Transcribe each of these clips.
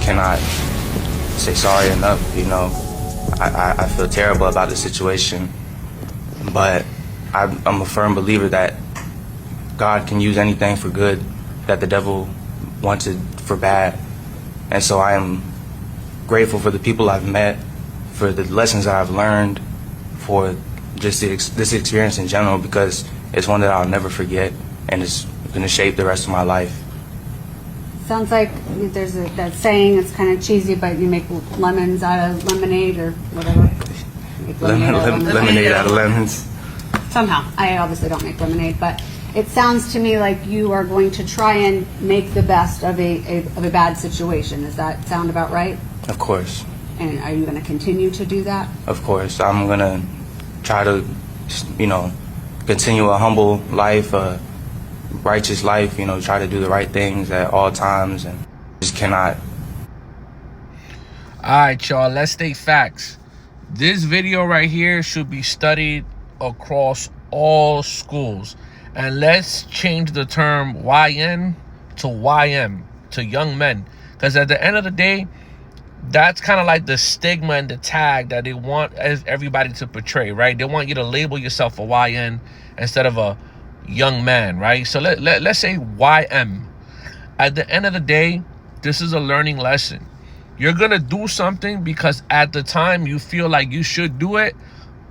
cannot say sorry enough. You know, I feel terrible about the situation, but I'm a firm believer that God can use anything for good that the devil wants it for bad. And so I am grateful for the people I've met, for the lessons that I've learned, for just this experience in general, because it's one that I'll never forget, and it's going to shape the rest of my life. Sounds like there's that saying, it's kind of cheesy, but you make lemons out of lemonade or whatever. Lemonade out of lemons. Somehow. I obviously don't make lemonade, but it sounds to me like you are going to try and make the best of a bad situation. Does that sound about right? Of course. And are you going to continue to do that? Of course. I'm going to try to, continue a humble life, a righteous life, try to do the right things at all times, and just cannot. All right, y'all, let's state facts. This video right here should be studied across all schools. And let's change the term YN to YM, to young men. Because at the end of the day, that's kind of like the stigma and the tag that they want everybody to portray, right? They want you to label yourself a YN instead of a young man, right? So let's say YM. At the end of the day, this is a learning lesson. You're going to do something because at the time you feel like you should do it,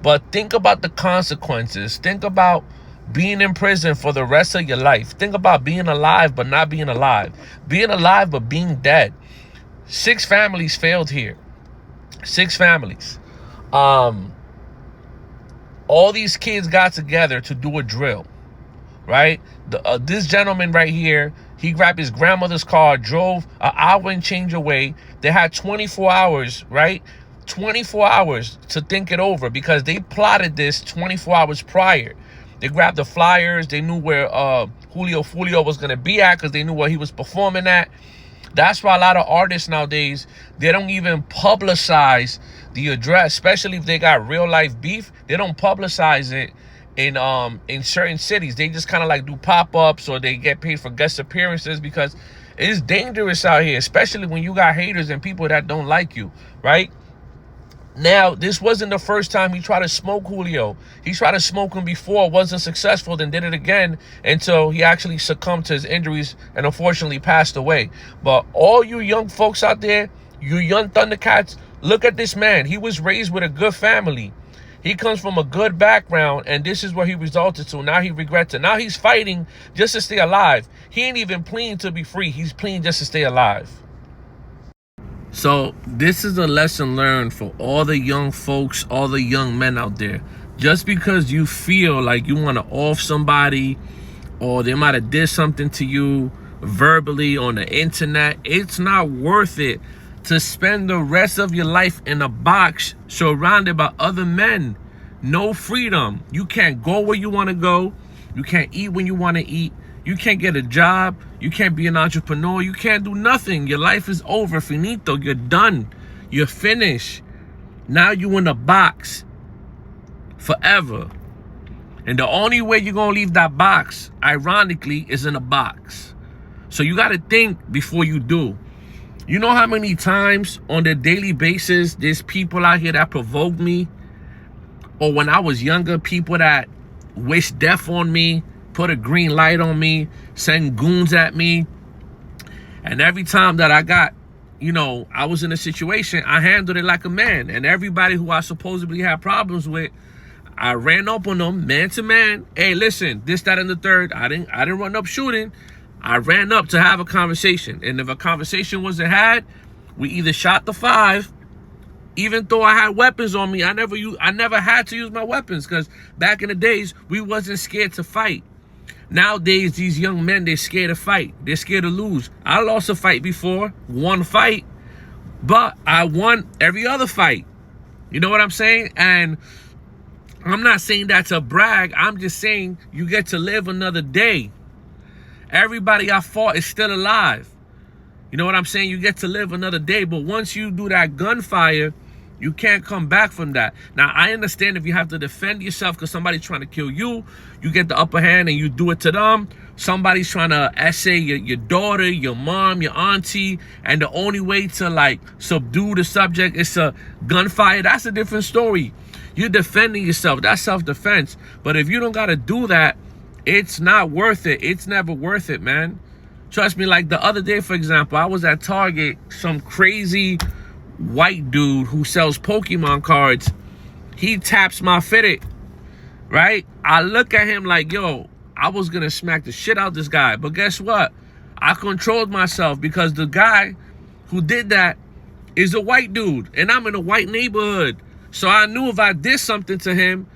but think about the consequences. Think about being in prison for the rest of your life. Think about being alive but not being alive. Being alive but being dead. 6 families failed here. 6 families. All these kids got together to do a drill, right? This gentleman right here, he grabbed his grandmother's car, drove an hour and change away. They had 24 hours, right? 24 hours to think it over, because they plotted this 24 hours prior. They grabbed the flyers. They knew where Julio Coolio was going to be at, because they knew where he was performing at. That's why a lot of artists nowadays, they don't even publicize the address, especially if they got real life beef. They don't publicize it in certain cities. They just kind of like do pop-ups, or they get paid for guest appearances, because it's dangerous out here, especially when you got haters and people that don't like you, right? Now, this wasn't the first time he tried to smoke Julio. He tried to smoke him before, wasn't successful, then did it again until he actually succumbed to his injuries and unfortunately passed away. But all you young folks out there, you young Thundercats, look at this man. He was raised with a good family. He comes from a good background, and this is where he resulted to. Now he regrets it. Now he's fighting just to stay alive. He ain't even pleading to be free. He's pleading just to stay alive. So this is a lesson learned for all the young folks, all the young men out there. Just because you feel like you want to off somebody, or they might have did something to you verbally on the internet, it's not worth it to spend the rest of your life in a box surrounded by other men. No freedom. You can't go where you want to go. You can't eat when you want to eat. You can't get a job. You can't be an entrepreneur. You can't do nothing. Your life is over. Finito. You're done. You're finished. Now you in a box forever. And the only way you're going to leave that box, ironically, is in a box. So you got to think before you do. You know how many times on a daily basis there's people out here that provoke me? Or when I was younger, people that wish death on me, put a green light on me, send goons at me. And every time that I got, I was in a situation, I handled it like a man. And everybody who I supposedly had problems with, I ran up on them man to man. Hey, listen, this, that, and the third. I didn't run up shooting. I ran up to have a conversation. And if a conversation wasn't had, we either shot the 5. Even though I had weapons on me, I never had to use my weapons, because back in the days, we wasn't scared to fight. Nowadays, these young men, they're scared to fight. They're scared to lose. I lost a fight before, one fight, but I won every other fight. You know what I'm saying? And I'm not saying that to brag. I'm just saying you get to live another day. Everybody I fought is still alive. You know what I'm saying? You get to live another day. But once you do that gunfire, you can't come back from that. Now, I understand if you have to defend yourself because somebody's trying to kill you, you get the upper hand and you do it to them. somebody's trying to essay your daughter, your mom, your auntie, and the only way to like subdue the subject is to gunfire, that's a different story. You're defending yourself. That's self-defense. But if you don't got to do that, it's not worth it. It's never worth it, man. Trust me, like the other day, for example, I was at Target. Some crazy white dude who sells Pokemon cards, he taps my fitted, right? I look at him like, yo, I was going to smack the shit out this guy. But guess what? I controlled myself because the guy who did that is a white dude. And I'm in a white neighborhood. So I knew if I did something to him,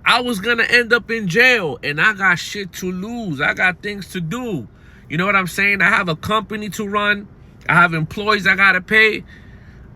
I was going to end up in jail. And I got shit to lose. I got things to do. You know what I'm saying? I have a company to run. I have employees I got to pay.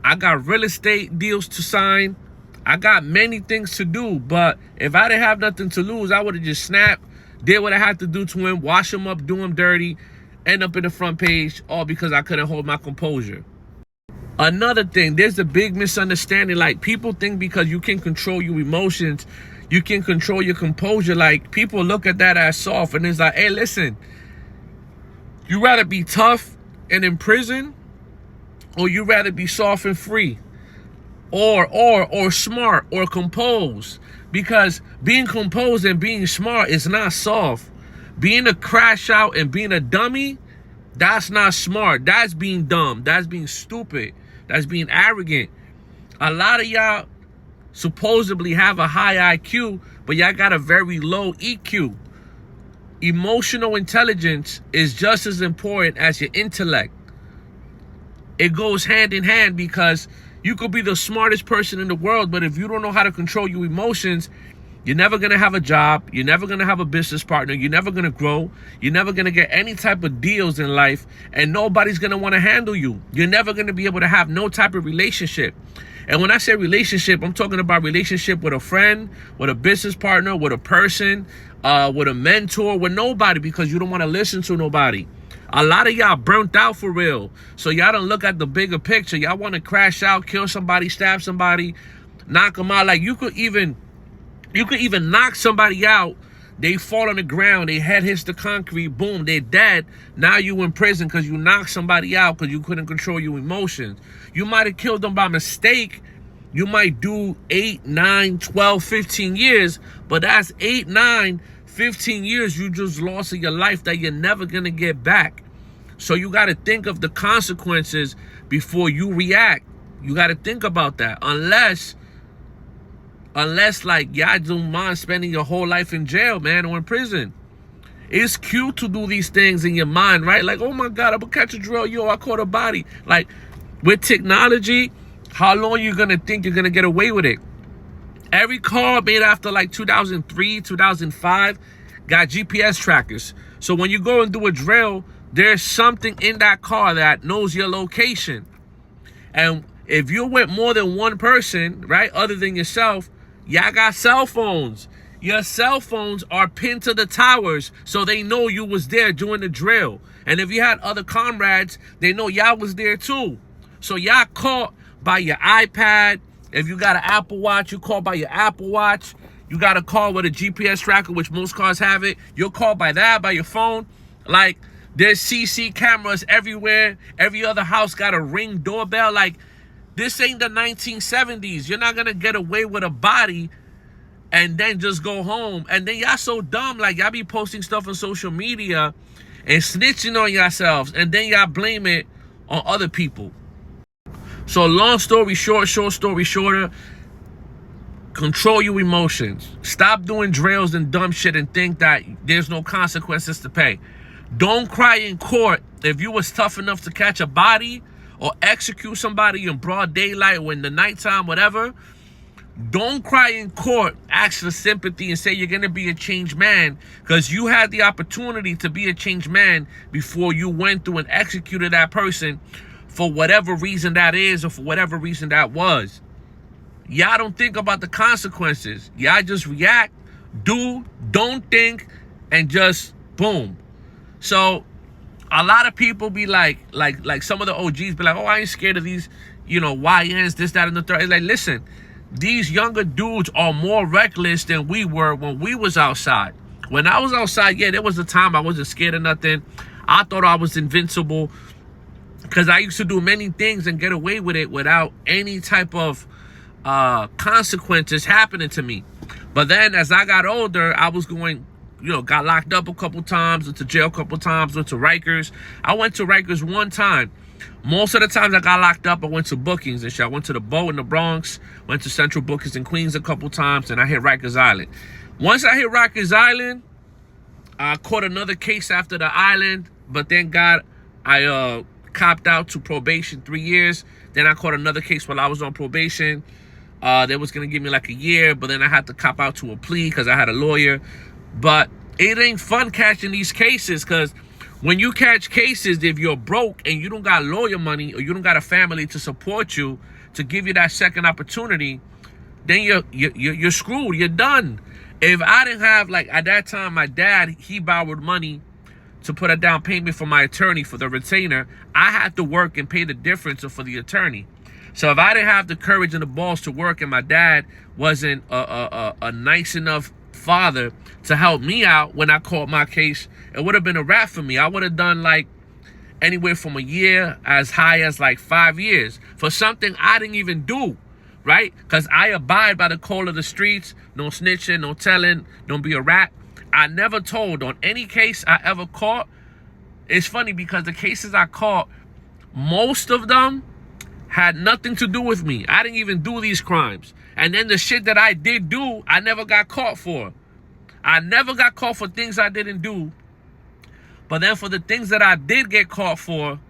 I got real estate deals to sign. I got many things to do. But if I didn't have nothing to lose, I would have just snapped, did what I had to do to him, wash him up, do him dirty, end up in the front page, all because I couldn't hold my composure. Another thing, there's a big misunderstanding. Like, people think because you can control your emotions, you can control your composure. Like, people look at that as soft, and it's like, hey, listen, you rather be tough and in prison, or you rather be soft and free, or smart or composed? Because being composed and being smart is not soft. Being a crash out and being a dummy, that's not smart. That's being dumb. That's being stupid. That's being arrogant. A lot of y'all supposedly have a high IQ, but y'all got a very low EQ. Emotional intelligence is just as important as your intellect. It goes hand in hand, because you could be the smartest person in the world, but if you don't know how to control your emotions, you're never going to have a job. You're never going to have a business partner. You're never going to grow. You're never going to get any type of deals in life, and nobody's going to want to handle you. You're never going to be able to have no type of relationship. And when I say relationship, I'm talking about relationship with a friend, with a business partner, with a person, with a mentor, with nobody, because you don't want to listen to nobody. A lot of y'all burnt out for real. So y'all don't look at the bigger picture. Y'all want to crash out, kill somebody, stab somebody, knock them out. Like, you could even knock somebody out. They fall on the ground. Their head hits the concrete. Boom, they're dead. Now you in prison because you knocked somebody out because you couldn't control your emotions. You might have killed them by mistake. You might do 8, 9, 12, 15 years. But that's 8, 9, 15 years you just lost in your life that you're never going to get back. So you got to think of the consequences before you react. You got to think about that. Unless like y'all don't mind spending your whole life in jail, man, or in prison. It's cute to do these things in your mind, right? Like, oh my God, I'm gonna catch a drill. Yo, I caught a body. Like, with technology, how long you gonna think you're gonna get away with it? Every car made after like 2003, 2005 got GPS trackers. So when you go and do a drill, there's something in that car that knows your location. And if you're with more than one person, right, other than yourself, y'all got cell phones. Your cell phones are pinned to the towers, so they know you was there during the drill. And if you had other comrades, they know y'all was there too. So y'all caught by your iPad. If you got an Apple Watch, you call by your Apple Watch. You got a car with a GPS tracker, which most cars have it. You'll call by that, by your phone. Like, there's CC cameras everywhere. Every other house got a Ring doorbell. Like, this ain't the 1970s. You're not going to get away with a body and then just go home. And then y'all so dumb. Like, y'all be posting stuff on social media and snitching on yourselves. And then y'all blame it on other people. So long story short, short story shorter, control your emotions. Stop doing drills and dumb shit and think that there's no consequences to pay. Don't cry in court if you was tough enough to catch a body or execute somebody in broad daylight or in the nighttime, whatever. Don't cry in court, ask for sympathy and say you're going to be a changed man, because you had the opportunity to be a changed man before you went through and executed that person for whatever reason that is or for whatever reason that was. Y'all don't think about the consequences. Y'all just react, don't think, and just boom. So a lot of people be like some of the OGs be like, oh, I ain't scared of these, YNs, this, that, and the third. It's like, listen, these younger dudes are more reckless than we were when we was outside. When I was outside, yeah, there was a time I wasn't scared of nothing. I thought I was invincible because I used to do many things and get away with it without any type of consequences happening to me. But then as I got older, I was going, got locked up a couple times, went to jail a couple times, went to Rikers. I went to Rikers one time. Most of the times I got locked up, I went to bookings and shit. I went to the Bow in the Bronx, went to Central Bookings in Queens a couple times, and I hit Rikers Island. Once I hit Rikers Island, I caught another case after the island, but thank God I copped out to probation 3 years. Then I caught another case while I was on probation. They was going to give me like a year, but then I had to cop out to a plea because I had a lawyer. But it ain't fun catching these cases, because when you catch cases, if you're broke and you don't got lawyer money or you don't got a family to support you, to give you that second opportunity, then you're screwed. You're done. If I didn't have, like at that time, my dad, he borrowed money to put a down payment for my attorney for the retainer. I had to work and pay the difference for the attorney. So if I didn't have the courage and the balls to work, and my dad wasn't a nice enough father to help me out when I caught my case, it would have been a wrap for me. I would have done like anywhere from a year as high as like 5 years for something I didn't even do, right? Because I abide by the call of the streets. No snitching, no telling, don't be a rat. I never told on any case I ever caught. It's funny because the cases I caught, most of them had nothing to do with me. I didn't even do these crimes. And then the shit that I did do, I never got caught for. I never got caught for things I didn't do. But then for the things that I did get caught for,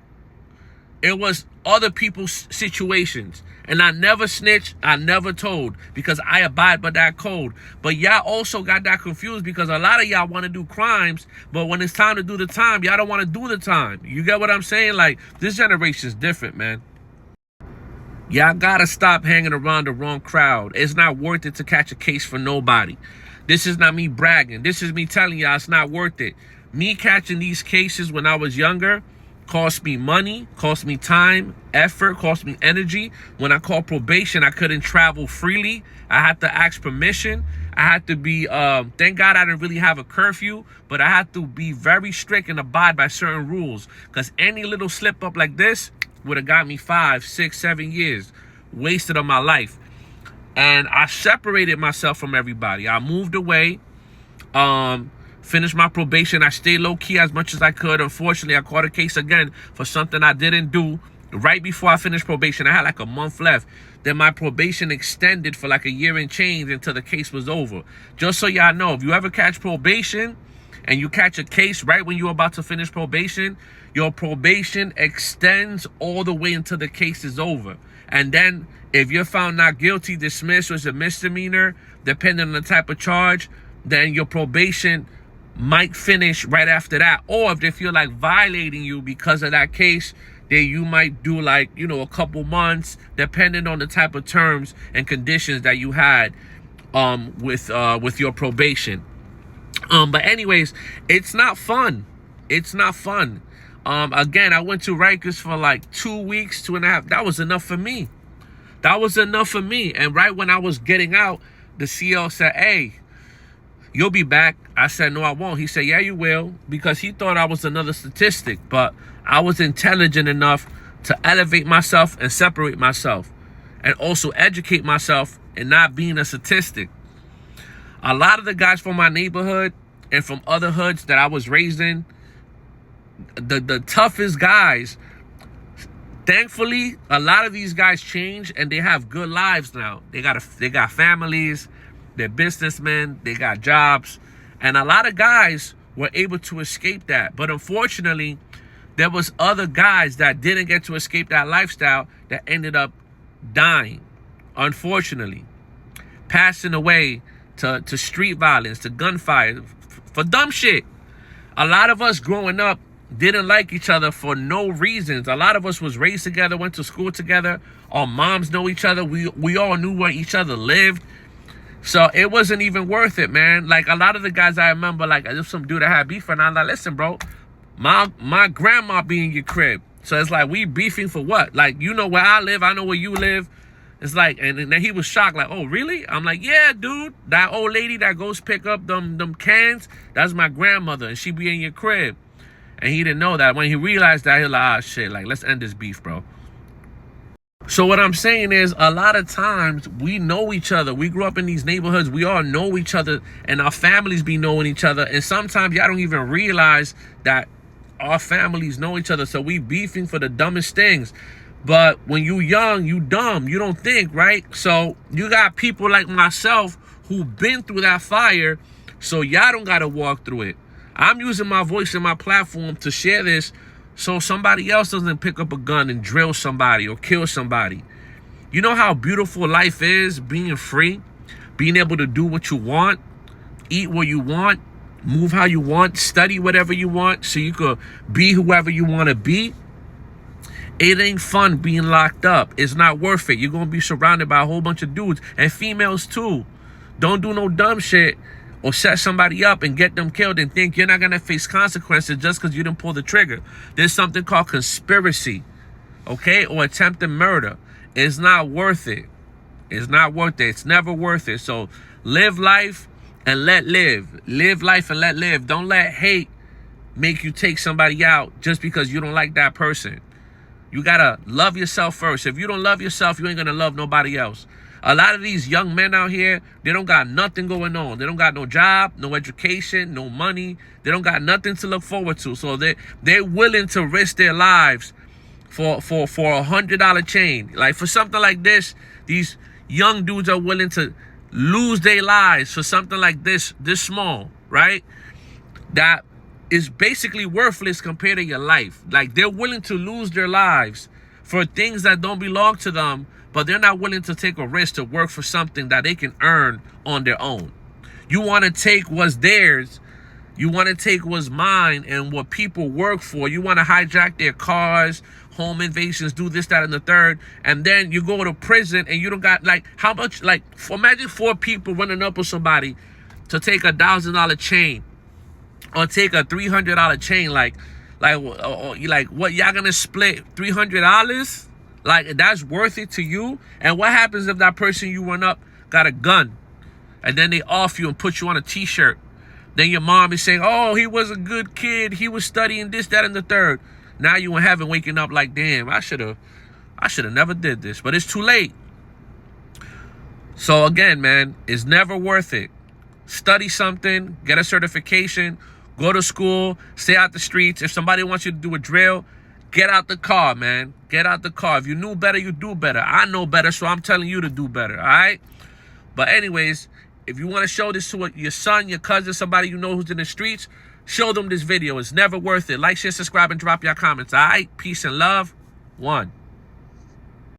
it was other people's situations. And I never snitched, I never told, because I abide by that code. But y'all also got that confused because a lot of y'all want to do crimes, but when it's time to do the time, y'all don't want to do the time. You get what I'm saying? Like, this generation's different, man. Y'all gotta stop hanging around the wrong crowd. It's not worth it to catch a case for nobody. This is not me bragging. This is me telling y'all it's not worth it. Me catching these cases when I was younger cost me money, cost me time, effort, cost me energy. When I called probation, I couldn't travel freely. I had to ask permission. I had to be, thank God I didn't really have a curfew, but I had to be very strict and abide by certain rules, because any little slip up like this would have got me 5, 6, 7 years wasted of my life. And I separated myself from everybody. I moved away, finished my probation. I stayed low-key as much as I could. Unfortunately, I caught a case again for something I didn't do right before I finished probation. I had like a month left. Then my probation extended for like a year and change until the case was over. Just so y'all know, if you ever catch probation and you catch a case right when you're about to finish probation, your probation extends all the way until the case is over. And then if you're found not guilty, dismissed, or it's a misdemeanor, depending on the type of charge, then your probation might finish right after that. Or if they feel like violating you because of that case, then you might do like, a couple months, depending on the type of terms and conditions that you had with your probation. But anyways, it's not fun. It's not fun. Again, I went to Rikers for like 2 weeks, 2.5. That was enough for me. That was enough for me. And right when I was getting out, the CO said, "Hey, you'll be back." I said, "No, I won't." He said, "Yeah, you will," because he thought I was another statistic. But I was intelligent enough to elevate myself and separate myself, and also educate myself in not being a statistic. A lot of the guys from my neighborhood and from other hoods that I was raised in, the toughest guys, thankfully, a lot of these guys changed and they have good lives now. They got families, they're businessmen, they got jobs, and a lot of guys were able to escape that. But unfortunately, there was other guys that didn't get to escape that lifestyle that ended up dying, unfortunately, passing away to street violence, to gunfire, for dumb shit. A lot of us growing up didn't like each other for no reasons. A lot of us was raised together, went to school together. Our moms know each other. We all knew where each other lived. So it wasn't even worth it, man. Like, a lot of the guys I remember, like, if some dude that had beef, and I'm like, "Listen, bro, my grandma be in your crib. So it's like, we beefing for what? Like, you know where I live, I know where you live. It's like, and then he was shocked, like, oh, really? I'm like, yeah, dude. That old lady that goes pick up them cans, that's my grandmother, and she be in your crib. And he didn't know that. When he realized that, he was like, ah, shit, like, let's end this beef, bro. So what I'm saying is, a lot of times, we know each other. We grew up in these neighborhoods. We all know each other, and our families be knowing each other. And sometimes y'all don't even realize that our families know each other. So we beefing for the dumbest things. But when you young, you dumb. You don't think, right? So you got people like myself who been through that fire, so y'all don't got to walk through it. I'm using my voice and my platform to share this so somebody else doesn't pick up a gun and drill somebody or kill somebody. You know how beautiful life is, being free, being able to do what you want, eat what you want, move how you want, study whatever you want so you could be whoever you want to be. It ain't fun being locked up. It's not worth it. You're going to be surrounded by a whole bunch of dudes and females too. Don't do no dumb shit or set somebody up and get them killed and think you're not going to face consequences just because you didn't pull the trigger. There's something called conspiracy, okay, or attempted murder. It's not worth it. It's not worth it. It's never worth it. So live life and let live. Live life and let live. Don't let hate make you take somebody out just because you don't like that person. You got to love yourself first. If you don't love yourself, you ain't going to love nobody else. A lot of these young men out here, they don't got nothing going on. They don't got no job, no education, no money. They don't got nothing to look forward to. So they're willing to risk their lives for $100 chain. Like for something like this, these young dudes are willing to lose their lives for something like this small, right? That is basically worthless compared to your life. Like they're willing to lose their lives for things that don't belong to them, but they're not willing to take a risk to work for something that they can earn on their own. You want to take what's theirs. You want to take what's mine and what people work for. You want to hijack their cars, home invasions, do this, that, and the third. And then you go to prison and you don't got, like, how much, like, imagine 4 people running up with somebody to take $1,000 chain or take a $300 chain. Like what, y'all gonna split $300? Like, that's worth it to you? And what happens if that person you run up got a gun and then they off you and put you on a t-shirt? Then your mom is saying, oh, he was a good kid. He was studying this, that, and the third. Now you in heaven waking up like, damn, I should have never did this. But it's too late. So again, man, it's never worth it. Study something, get a certification, go to school, stay out the streets. If somebody wants you to do a drill, get out the car, man. Get out the car. If you knew better, you do better. I know better, so I'm telling you to do better, all right? But anyways, if you want to show this to your son, your cousin, somebody you know who's in the streets, show them this video. It's never worth it. Like, share, subscribe, and drop your comments, all right? Peace and love. 1.